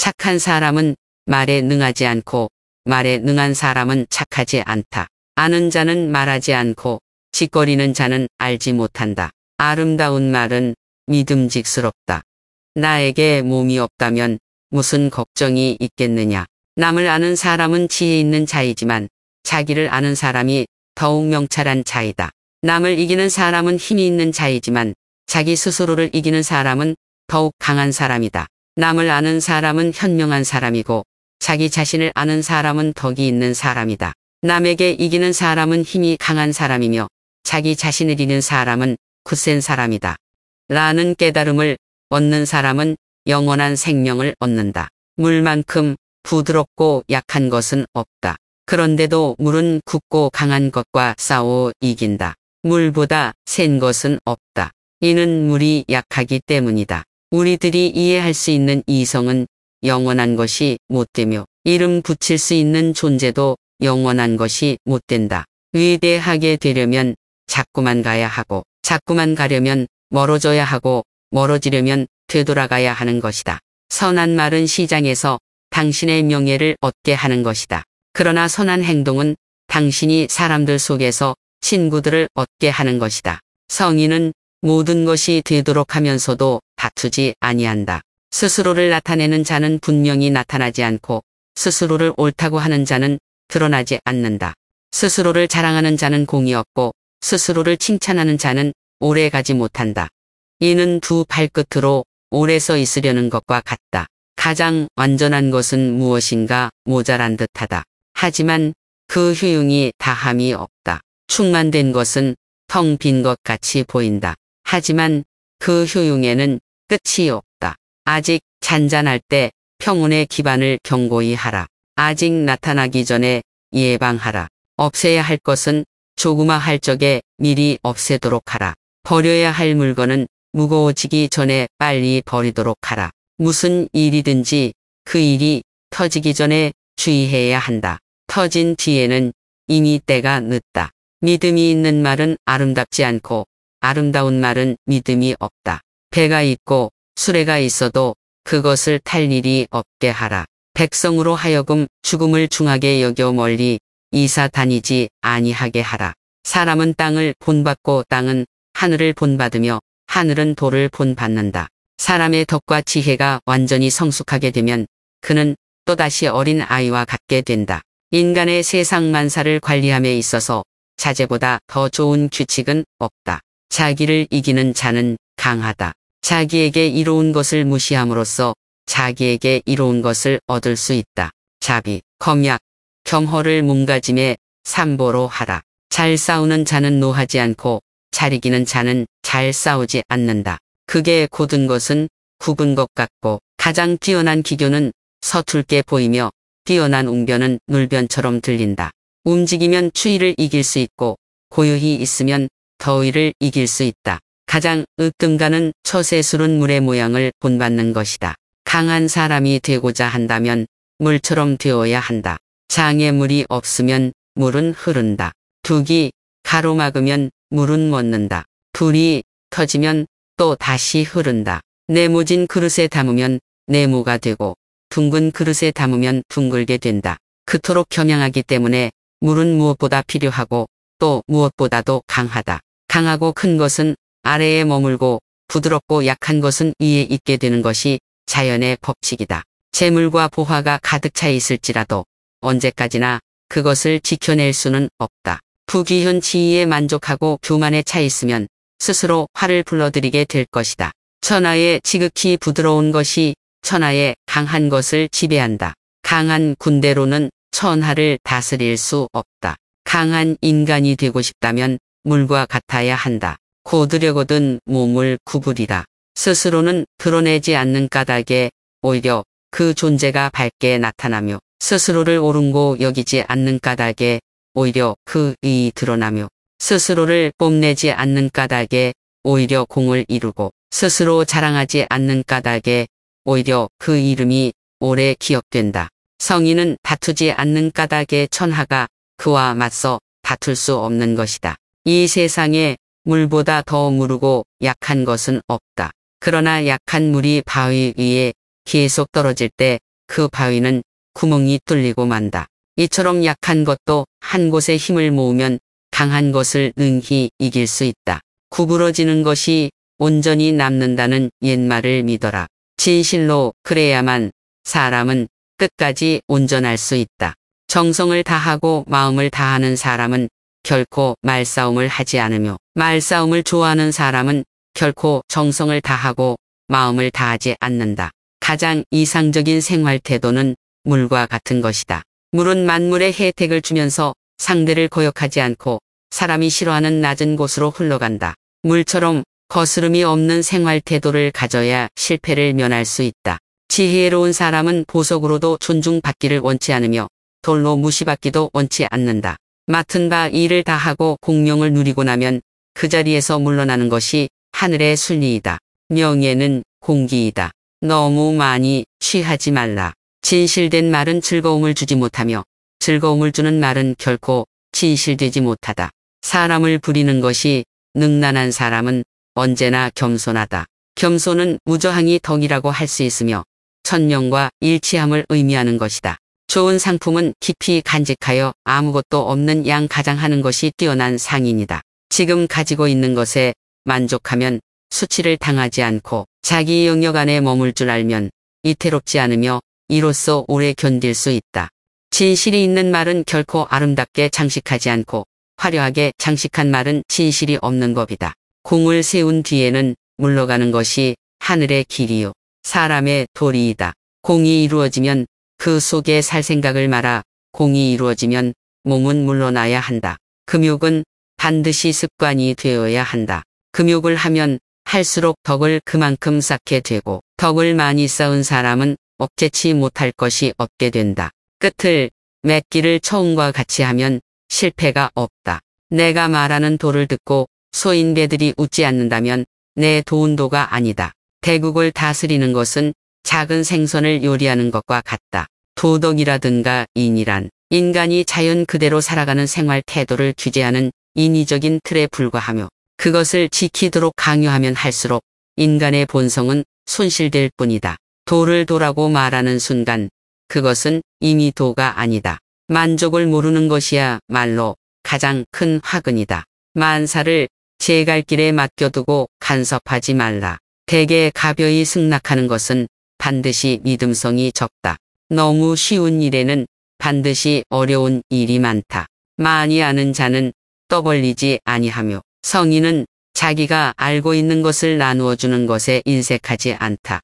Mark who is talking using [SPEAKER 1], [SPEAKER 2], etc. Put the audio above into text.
[SPEAKER 1] 착한 사람은 말에 능하지 않고 말에 능한 사람은 착하지 않다. 아는 자는 말하지 않고 짓거리는 자는 알지 못한다. 아름다운 말은 믿음직스럽다. 나에게 몸이 없다면 무슨 걱정이 있겠느냐. 남을 아는 사람은 지혜 있는 자이지만 자기를 아는 사람이 더욱 명철한 자이다. 남을 이기는 사람은 힘이 있는 자이지만 자기 스스로를 이기는 사람은 더욱 강한 사람이다. 남을 아는 사람은 현명한 사람이고 자기 자신을 아는 사람은 덕이 있는 사람이다. 남에게 이기는 사람은 힘이 강한 사람이며 자기 자신을 이기는 사람은 굳센 사람이다. 라는 깨달음을 얻는 사람은 영원한 생명을 얻는다. 물만큼 부드럽고 약한 것은 없다. 그런데도 물은 굳고 강한 것과 싸워 이긴다. 물보다 센 것은 없다. 이는 물이 약하기 때문이다. 우리들이 이해할 수 있는 이성은 영원한 것이 못되며 이름 붙일 수 있는 존재도 영원한 것이 못된다. 위대하게 되려면 자꾸만 가야 하고 자꾸만 가려면 멀어져야 하고 멀어지려면 되돌아가야 하는 것이다. 선한 말은 시장에서 당신의 명예를 얻게 하는 것이다. 그러나 선한 행동은 당신이 사람들 속에서 친구들을 얻게 하는 것이다. 성인은 모든 것이 되도록 하면서도 다투지 아니한다. 스스로를 나타내는 자는 분명히 나타나지 않고 스스로를 옳다고 하는 자는 드러나지 않는다. 스스로를 자랑하는 자는 공이 없고 스스로를 칭찬하는 자는 오래 가지 못한다. 이는 두 발끝으로 오래 서 있으려는 것과 같다. 가장 완전한 것은 무엇인가 모자란 듯하다. 하지만 그 효용이 다함이 없다. 충만된 것은 텅 빈 것 같이 보인다. 하지만 그 효용에는 끝이 없다. 아직 잔잔할 때 평온의 기반을 견고히 하라. 아직 나타나기 전에 예방하라. 없애야 할 것은 조그마할 적에 미리 없애도록 하라. 버려야 할 물건은 무거워지기 전에 빨리 버리도록 하라. 무슨 일이든지 그 일이 터지기 전에 주의해야 한다. 터진 뒤에는 이미 때가 늦다. 믿음이 있는 말은 아름답지 않고 아름다운 말은 믿음이 없다. 배가 있고 수레가 있어도 그것을 탈 일이 없게 하라. 백성으로 하여금 죽음을 중하게 여겨 멀리 이사 다니지 아니하게 하라. 사람은 땅을 본받고 땅은 하늘을 본받으며 하늘은 돌을 본받는다. 사람의 덕과 지혜가 완전히 성숙하게 되면 그는 또다시 어린 아이와 같게 된다. 인간의 세상 만사를 관리함에 있어서 자제보다 더 좋은 규칙은 없다. 자기를 이기는 자는 강하다. 자기에게 이로운 것을 무시함으로써 자기에게 이로운 것을 얻을 수 있다. 자비, 검약, 겸허를 몸가짐에 삼보로 하라. 잘 싸우는 자는 노하지 않고 잘 이기는 자는 잘 싸우지 않는다. 극에 곧은 것은 굽은 것 같고 가장 뛰어난 기교는 서툴게 보이며 뛰어난 웅변은 눌변처럼 들린다. 움직이면 추위를 이길 수 있고 고요히 있으면 더위를 이길 수 있다. 가장 으뜸가는 처세술은 물의 모양을 본받는 것이다. 강한 사람이 되고자 한다면 물처럼 되어야 한다. 장에 물이 없으면 물은 흐른다. 둑이 가로막으면 물은 멎는다. 불이 터지면 또 다시 흐른다. 네모진 그릇에 담으면 네모가 되고 둥근 그릇에 담으면 둥글게 된다. 그토록 겸양하기 때문에 물은 무엇보다 필요하고 또 무엇보다도 강하다. 강하고 큰 것은 아래에 머물고 부드럽고 약한 것은 위에 있게 되는 것이 자연의 법칙이다. 재물과 보화가 가득 차 있을지라도 언제까지나 그것을 지켜낼 수는 없다. 부귀현 지위에 만족하고 교만에 차 있으면 스스로 화를 불러들이게 될 것이다. 천하의 지극히 부드러운 것이 천하의 강한 것을 지배한다. 강한 군대로는 천하를 다스릴 수 없다. 강한 인간이 되고 싶다면 물과 같아야 한다. 고드려거든 몸을 구부리라. 스스로는 드러내지 않는 까닭에 오히려 그 존재가 밝게 나타나며 스스로를 옳은고 여기지 않는 까닭에 오히려 그 의이 드러나며 스스로를 뽐내지 않는 까닭에 오히려 공을 이루고 스스로 자랑하지 않는 까닭에 오히려 그 이름이 오래 기억된다. 성인은 다투지 않는 까닭에 천하가 그와 맞서 다툴 수 없는 것이다. 이 세상에 물보다 더 무르고 약한 것은 없다. 그러나 약한 물이 바위 위에 계속 떨어질 때 그 바위는 구멍이 뚫리고 만다. 이처럼 약한 것도 한 곳에 힘을 모으면 강한 것을 능히 이길 수 있다. 구부러지는 것이 온전히 남는다는 옛말을 믿어라. 진실로 그래야만 사람은 끝까지 온전할 수 있다. 정성을 다하고 마음을 다하는 사람은 결코 말싸움을 하지 않으며 말싸움을 좋아하는 사람은 결코 정성을 다하고 마음을 다하지 않는다. 가장 이상적인 생활 태도는 물과 같은 것이다. 물은 만물의 혜택을 주면서 상대를 거역하지 않고 사람이 싫어하는 낮은 곳으로 흘러간다. 물처럼 거스름이 없는 생활 태도를 가져야 실패를 면할 수 있다. 지혜로운 사람은 보석으로도 존중받기를 원치 않으며 돌로 무시받기도 원치 않는다. 맡은 바 일을 다하고 공명을 누리고 나면 그 자리에서 물러나는 것이 하늘의 순리이다. 명예는 공기이다. 너무 많이 취하지 말라. 진실된 말은 즐거움을 주지 못하며 즐거움을 주는 말은 결코 진실되지 못하다. 사람을 부리는 것이 능란한 사람은 언제나 겸손하다. 겸손은 무저항이 덕이라고 할 수 있으며 천명과 일치함을 의미하는 것이다. 좋은 상품은 깊이 간직하여 아무것도 없는 양 가장하는 것이 뛰어난 상인이다. 지금 가지고 있는 것에 만족하면 수치를 당하지 않고 자기 영역 안에 머물 줄 알면 이태롭지 않으며 이로써 오래 견딜 수 있다. 진실이 있는 말은 결코 아름답게 장식하지 않고 화려하게 장식한 말은 진실이 없는 법이다. 공을 세운 뒤에는 물러가는 것이 하늘의 길이요 사람의 도리이다. 공이 이루어지면 그 속에 살 생각을 말아 공이 이루어지면 몸은 물러나야 한다. 금욕은 반드시 습관이 되어야 한다. 금욕을 하면 할수록 덕을 그만큼 쌓게 되고 덕을 많이 쌓은 사람은 억제치 못할 것이 없게 된다. 끝을 맺기를 처음과 같이 하면 실패가 없다. 내가 말하는 도를 듣고 소인배들이 웃지 않는다면 내 도운도가 아니다. 대국을 다스리는 것은 작은 생선을 요리하는 것과 같다. 도덕이라든가 인이란 인간이 자연 그대로 살아가는 생활 태도를 규제하는 인위적인 틀에 불과하며 그것을 지키도록 강요하면 할수록 인간의 본성은 손실될 뿐이다. 도를 도라고 말하는 순간 그것은 이미 도가 아니다. 만족을 모르는 것이야 말로 가장 큰 화근이다. 만사를 제 갈 길에 맡겨두고 간섭하지 말라. 대개 가벼이 승낙하는 것은 반드시 믿음성이 적다. 너무 쉬운 일에는 반드시 어려운 일이 많다. 많이 아는 자는 떠벌리지 아니하며 성인은 자기가 알고 있는 것을 나누어 주는 것에 인색하지 않다.